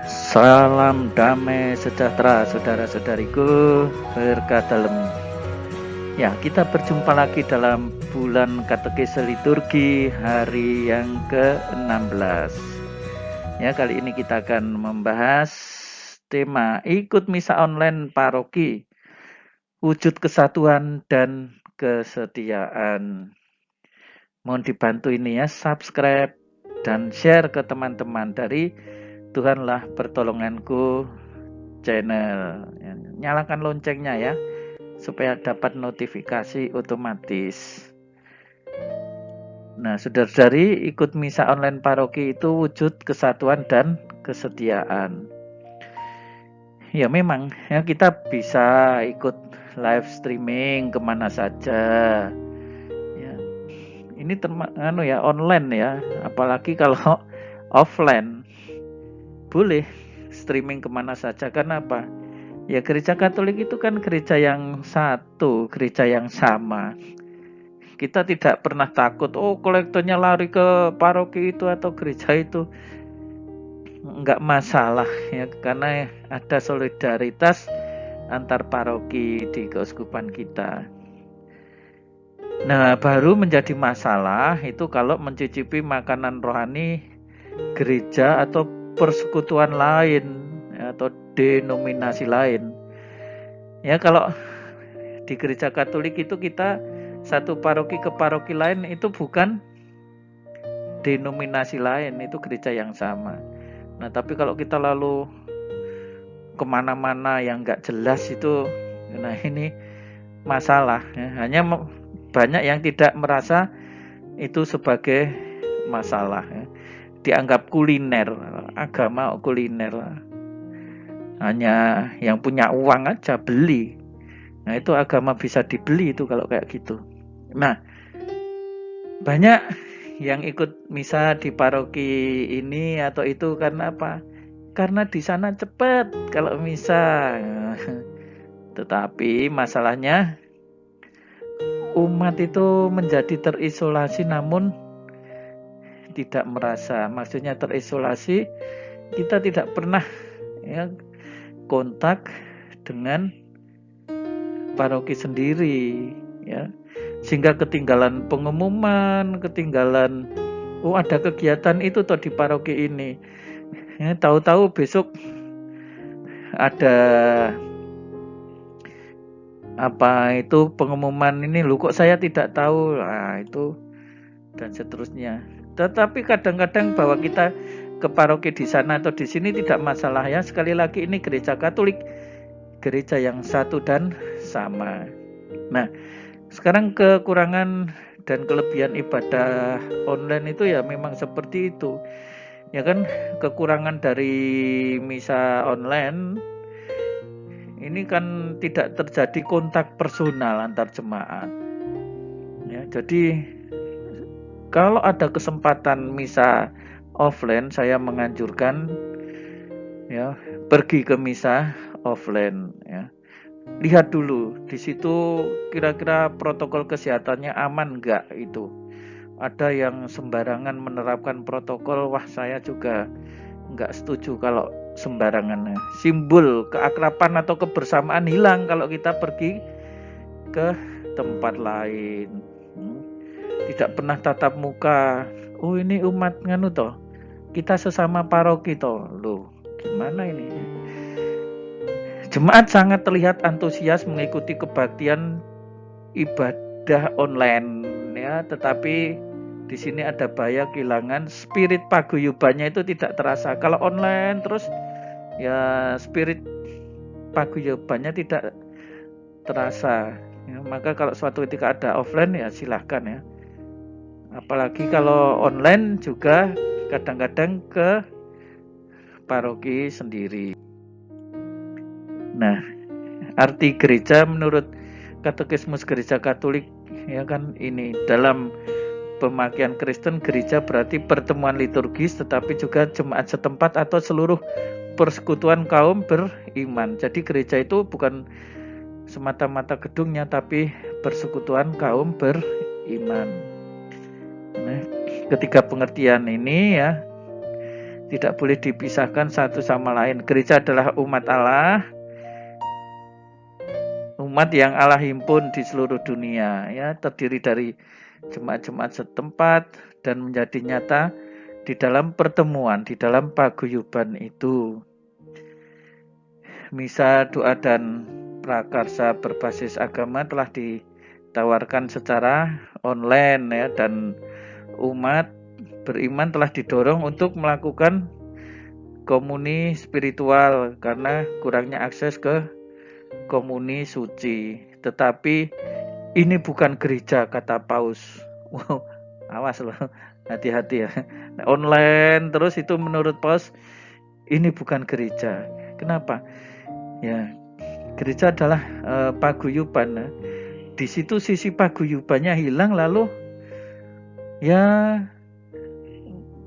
Salam damai sejahtera saudara-saudariku, berkat dalam. Ya, kita berjumpa lagi dalam bulan katekese liturgi hari yang ke-16. Ya, kali ini kita akan membahas tema ikut misa online paroki, wujud kesatuan dan kesetiaan. Mohon dibantu ini ya, subscribe dan share ke teman-teman dari Tuhanlah Pertolonganku channel. Nyalakan loncengnya ya, supaya dapat notifikasi otomatis. Nah, saudara-saudari, ikut misa online paroki itu wujud kesatuan dan kesetiaan. Ya memang ya, kita bisa ikut live streaming kemana saja. Ya, ini online ya, apalagi kalau offline boleh streaming kemana saja. Kenapa? Ya, gereja Katolik itu kan gereja yang satu, gereja yang sama. Kita tidak pernah takut, kolektornya lari ke paroki itu atau gereja itu. Enggak masalah ya, karena ada solidaritas antar paroki di keuskupan kita. Nah, baru menjadi masalah itu kalau mencicipi makanan rohani gereja atau persekutuan lain atau denominasi lain. Ya, kalau di gereja Katolik itu kita satu paroki ke paroki lain itu bukan denominasi lain, itu gereja yang sama. Nah, tapi kalau kita lalu kemana-mana yang nggak jelas itu, nah ini masalah ya. Hanya banyak yang tidak merasa itu sebagai masalah ya. Dianggap kuliner, agama kuliner, hanya yang punya uang aja beli. Nah, itu agama bisa dibeli itu kalau kayak gitu. Nah, banyak yang ikut misa di paroki ini atau itu karena apa? Karena di sana cepat kalau misa. Tetapi masalahnya umat itu menjadi terisolasi namun tidak merasa. Maksudnya terisolasi, kita tidak pernah ya kontak dengan paroki sendiri ya. Sehingga ketinggalan pengumuman, ketinggalan ada kegiatan itu toh di paroki ini. Ya, tahu-tahu besok ada apa itu pengumuman ini, loh kok saya tidak tahu. Nah, itu dan seterusnya. Tetapi kadang-kadang bahwa kita ke paroki di sana atau di sini tidak masalah ya. Sekali lagi ini gereja Katolik, gereja yang satu dan sama. Nah, sekarang kekurangan dan kelebihan ibadah online itu ya memang seperti itu. Ya kan, kekurangan dari misa online ini kan tidak terjadi kontak personal antar jemaat. Ya, jadi kalau ada kesempatan misa offline, saya menganjurkan ya pergi ke misa offline ya. Lihat dulu di situ kira-kira protokol kesehatannya aman enggak itu. Ada yang sembarangan menerapkan protokol, wah saya juga enggak setuju kalau sembarangan. Simbol keakraban atau kebersamaan hilang kalau kita pergi ke tempat lain. Tidak pernah tatap muka. Oh, ini umat nganu toh. Kita sesama paroki toh. Loh, gimana ini? Jemaat sangat terlihat antusias mengikuti kebaktian ibadah online ya, tetapi di sini ada bahaya kehilangan spirit paguyubannya itu tidak terasa. Kalau online terus ya spirit paguyubannya tidak terasa. Ya, maka kalau suatu ketika ada offline ya silahkan ya. Apalagi kalau online juga kadang-kadang ke paroki sendiri. Nah, arti gereja menurut Katekismus Gereja Katolik ya kan ini, dalam pemakaian Kristen gereja berarti pertemuan liturgis tetapi juga jemaat setempat atau seluruh persekutuan kaum beriman. Jadi gereja itu bukan semata-mata gedungnya tapi persekutuan kaum beriman. Nah, ketiga pengertian ini ya tidak boleh dipisahkan satu sama lain. Gereja adalah umat Allah, umat yang Allah himpun di seluruh dunia, ya, terdiri dari jemaat-jemaat setempat dan menjadi nyata di dalam pertemuan, di dalam paguyuban itu. Misa, doa, dan prakarsa berbasis agama telah ditawarkan secara online, ya, dan umat beriman telah didorong untuk melakukan komuni spiritual karena kurangnya akses ke komuni suci. Tetapi ini bukan gereja, kata Paus. Wow, awas loh, hati-hati ya. Online terus itu menurut Paus ini bukan gereja. Kenapa? Ya, gereja adalah paguyuban. Di situ sisi paguyubannya hilang, lalu ya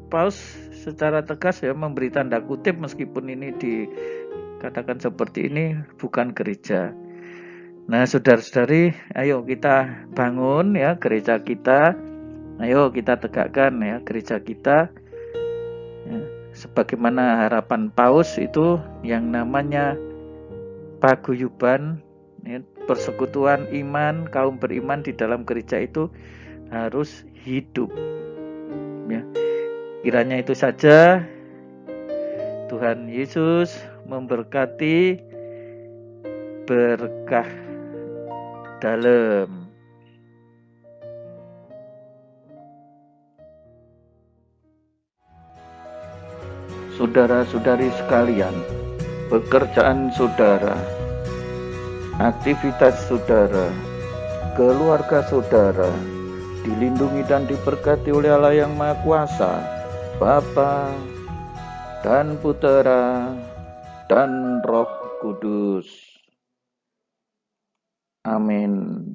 Paus secara tegas ya memberi tanda kutip, meskipun ini dikatakan seperti ini, bukan gereja. Nah, saudara-saudari, ayo kita bangun ya gereja kita. Ayo kita tegakkan ya gereja kita. Ya, sebagaimana harapan Paus itu yang namanya paguyuban, ya, persekutuan iman, kaum beriman di dalam gereja itu harus hidup. Ya. Kiranya itu saja. Tuhan Yesus memberkati berkah dalam. Saudara-saudari sekalian, pekerjaan saudara, aktivitas saudara, keluarga saudara dilindungi dan diberkati oleh Allah yang Maha Kuasa, Bapa dan Putera dan Roh Kudus. Amin.